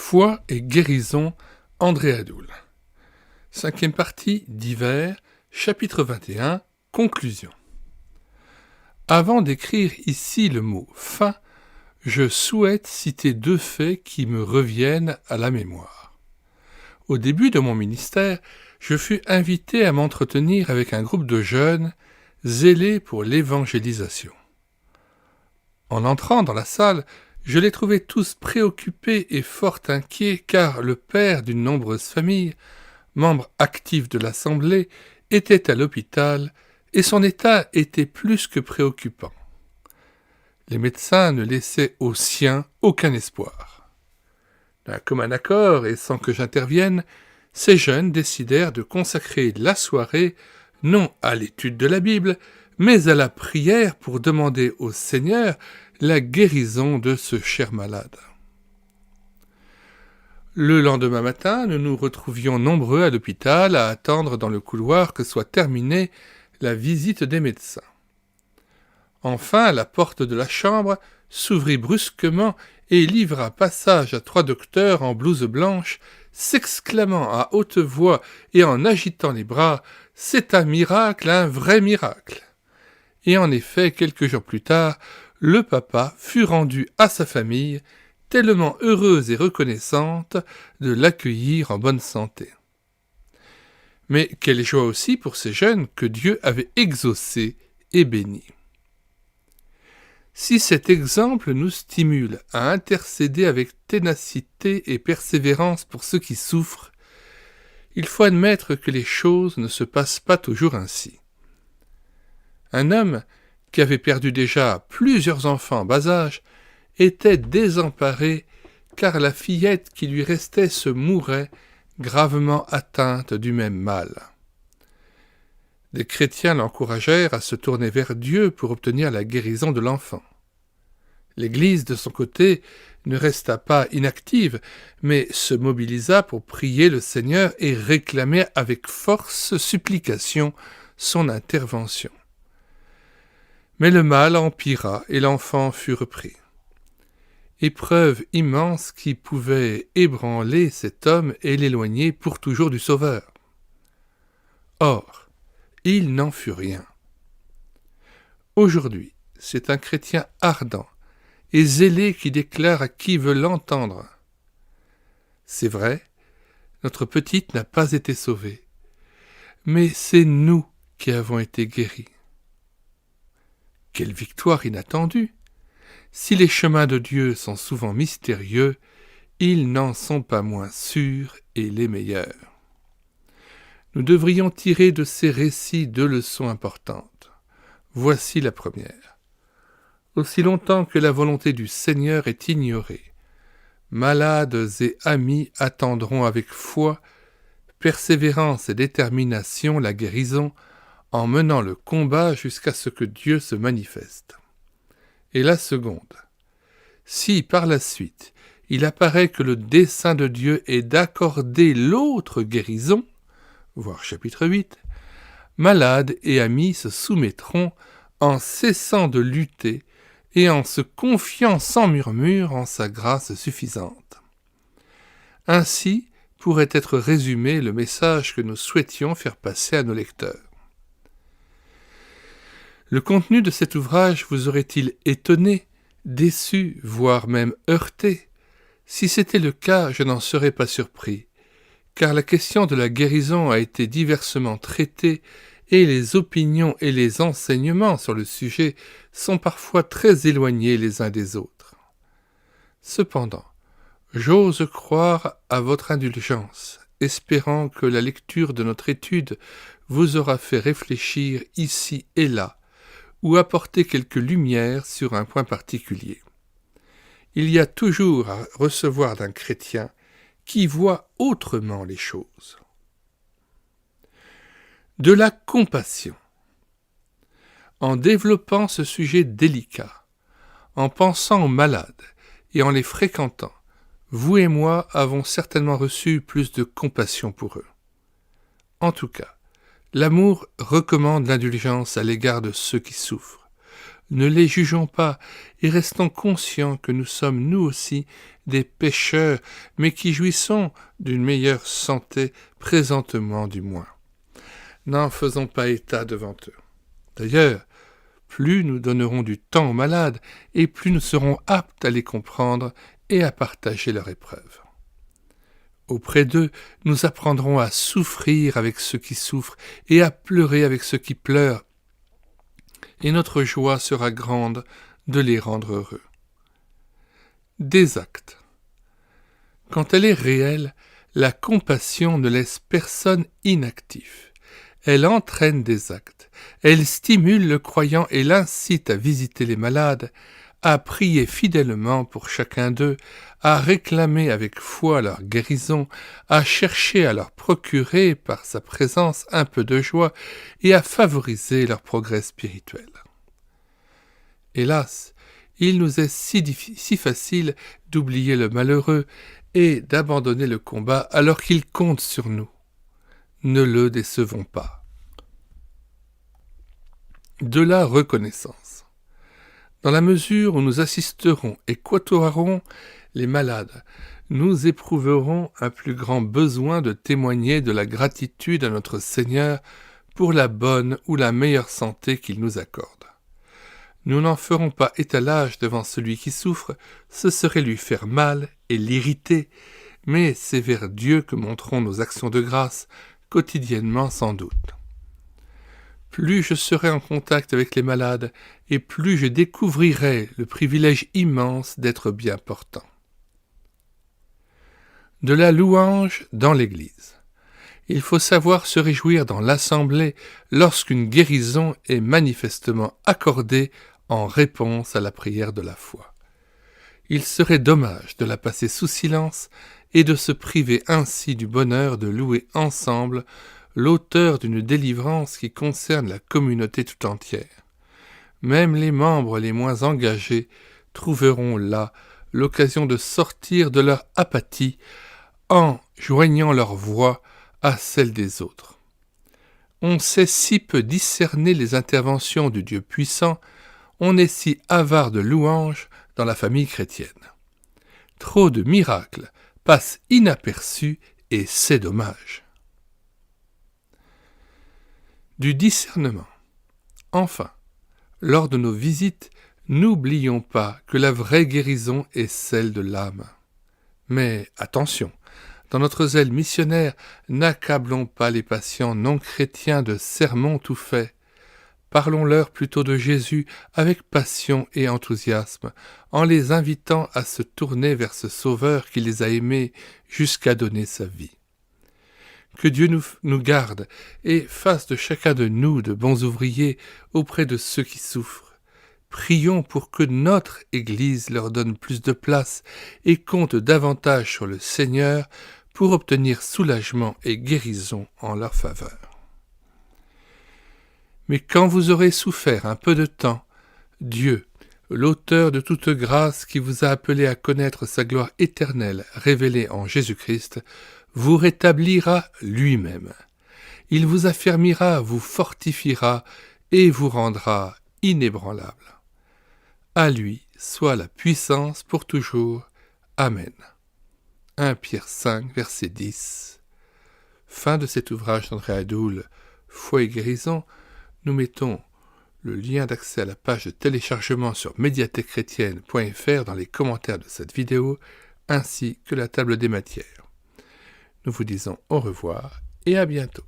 Foi et guérison, André Adoul. 5e partie d'Hiver, chapitre 21, conclusion. Avant d'écrire ici le mot « fin », je souhaite citer 2 faits qui me reviennent à la mémoire. Au début de mon ministère, je fus invité à m'entretenir avec un groupe de jeunes zélés pour l'évangélisation. En entrant dans la salle, je les trouvais tous préoccupés et fort inquiets car le père d'une nombreuse famille, membre actif de l'Assemblée, était à l'hôpital et son état était plus que préoccupant. Les médecins ne laissaient aux siens aucun espoir. D'un commun accord et sans que j'intervienne, ces jeunes décidèrent de consacrer la soirée non à l'étude de la Bible, mais à la prière pour demander au Seigneur la guérison de ce cher malade. Le lendemain matin, nous nous retrouvions nombreux à l'hôpital à attendre dans le couloir que soit terminée la visite des médecins. Enfin, la porte de la chambre s'ouvrit brusquement et livra passage à 3 docteurs en blouse blanche, s'exclamant à haute voix et en agitant les bras « C'est un miracle, un vrai miracle !» Et en effet, quelques jours plus tard, le papa fut rendu à sa famille, tellement heureuse et reconnaissante de l'accueillir en bonne santé. Mais quelle joie aussi pour ces jeunes que Dieu avait exaucés et bénis. Si cet exemple nous stimule à intercéder avec ténacité et persévérance pour ceux qui souffrent, il faut admettre que les choses ne se passent pas toujours ainsi. Un homme qui avait perdu déjà plusieurs enfants en bas âge était désemparé car la fillette qui lui restait se mourait gravement atteinte du même mal. Des chrétiens l'encouragèrent à se tourner vers Dieu pour obtenir la guérison de l'enfant. L'Église, de son côté, ne resta pas inactive, mais se mobilisa pour prier le Seigneur et réclamer avec force supplication son intervention. Mais le mal empira et l'enfant fut repris. Épreuve immense qui pouvait ébranler cet homme et l'éloigner pour toujours du Sauveur. Or, il n'en fut rien. Aujourd'hui, c'est un chrétien ardent et zélé qui déclare à qui veut l'entendre. C'est vrai, notre petite n'a pas été sauvée, mais c'est nous qui avons été guéris. Quelle victoire inattendue! Si les chemins de Dieu sont souvent mystérieux, ils n'en sont pas moins sûrs et les meilleurs. Nous devrions tirer de ces récits 2 leçons importantes. Voici la première. Aussi longtemps que la volonté du Seigneur est ignorée, malades et amis attendront avec foi, persévérance et détermination la guérison, en menant le combat jusqu'à ce que Dieu se manifeste. Et la seconde, si par la suite il apparaît que le dessein de Dieu est d'accorder l'autre guérison, voir chapitre 8, malades et amis se soumettront en cessant de lutter et en se confiant sans murmure en sa grâce suffisante. Ainsi pourrait être résumé le message que nous souhaitions faire passer à nos lecteurs. Le contenu de cet ouvrage vous aurait-il étonné, déçu, voire même heurté? Si c'était le cas, je n'en serais pas surpris, car la question de la guérison a été diversement traitée et les opinions et les enseignements sur le sujet sont parfois très éloignés les uns des autres. Cependant, j'ose croire à votre indulgence, espérant que la lecture de notre étude vous aura fait réfléchir ici et là, ou apporter quelques lumières sur un point particulier. Il y a toujours à recevoir d'un chrétien qui voit autrement les choses. De la compassion. En développant ce sujet délicat, en pensant aux malades et en les fréquentant, vous et moi avons certainement reçu plus de compassion pour eux. En tout cas, l'amour recommande l'indulgence à l'égard de ceux qui souffrent, ne les jugeons pas et restons conscients que nous sommes nous aussi des pécheurs, mais qui jouissons d'une meilleure santé, présentement du moins. N'en faisons pas état devant eux. D'ailleurs, plus nous donnerons du temps aux malades, et plus nous serons aptes à les comprendre et à partager leur épreuve. Auprès d'eux, nous apprendrons à souffrir avec ceux qui souffrent et à pleurer avec ceux qui pleurent, et notre joie sera grande de les rendre heureux. Des actes. Quand elle est réelle, la compassion ne laisse personne inactif. Elle entraîne des actes, elle stimule le croyant et l'incite à visiter les malades, à prier fidèlement pour chacun d'eux, à réclamer avec foi leur guérison, à chercher à leur procurer par sa présence un peu de joie et à favoriser leur progrès spirituel. Hélas, il nous est si facile d'oublier le malheureux et d'abandonner le combat alors qu'il compte sur nous. Ne le décevons pas. De la reconnaissance. Dans la mesure où nous assisterons et côtoierons les malades, nous éprouverons un plus grand besoin de témoigner de la gratitude à notre Seigneur pour la bonne ou la meilleure santé qu'il nous accorde. Nous n'en ferons pas étalage devant celui qui souffre, ce serait lui faire mal et l'irriter, mais c'est vers Dieu que monteront nos actions de grâce, quotidiennement sans doute. Plus je serai en contact avec les malades, et plus je découvrirai le privilège immense d'être bien portant. De la louange dans l'Église. Il faut savoir se réjouir dans l'assemblée lorsqu'une guérison est manifestement accordée en réponse à la prière de la foi. Il serait dommage de la passer sous silence et de se priver ainsi du bonheur de louer ensemble l'auteur d'une délivrance qui concerne la communauté tout entière. Même les membres les moins engagés trouveront là l'occasion de sortir de leur apathie en joignant leur voix à celle des autres. On sait si peu discerner les interventions du Dieu puissant, on est si avare de louanges dans la famille chrétienne. Trop de miracles passent inaperçus et c'est dommage. Du discernement. Enfin, lors de nos visites, n'oublions pas que la vraie guérison est celle de l'âme. Mais attention, dans notre zèle missionnaire, n'accablons pas les patients non chrétiens de sermons tout faits. Parlons-leur plutôt de Jésus avec passion et enthousiasme, en les invitant à se tourner vers ce Sauveur qui les a aimés jusqu'à donner sa vie. Que Dieu nous garde et fasse de chacun de nous de bons ouvriers auprès de ceux qui souffrent. Prions pour que notre Église leur donne plus de place et compte davantage sur le Seigneur pour obtenir soulagement et guérison en leur faveur. Mais quand vous aurez souffert un peu de temps, Dieu, l'auteur de toute grâce qui vous a appelé à connaître sa gloire éternelle révélée en Jésus-Christ, vous rétablira lui-même. Il vous affermira, vous fortifiera et vous rendra inébranlable. À lui soit la puissance pour toujours. Amen. 1 Pierre 5, verset 10. Fin de cet ouvrage d'André Adoul, Foi et guérison. Nous mettons le lien d'accès à la page de téléchargement sur médiathèquechrétienne.fr dans les commentaires de cette vidéo, ainsi que la table des matières. Nous vous disons au revoir et à bientôt.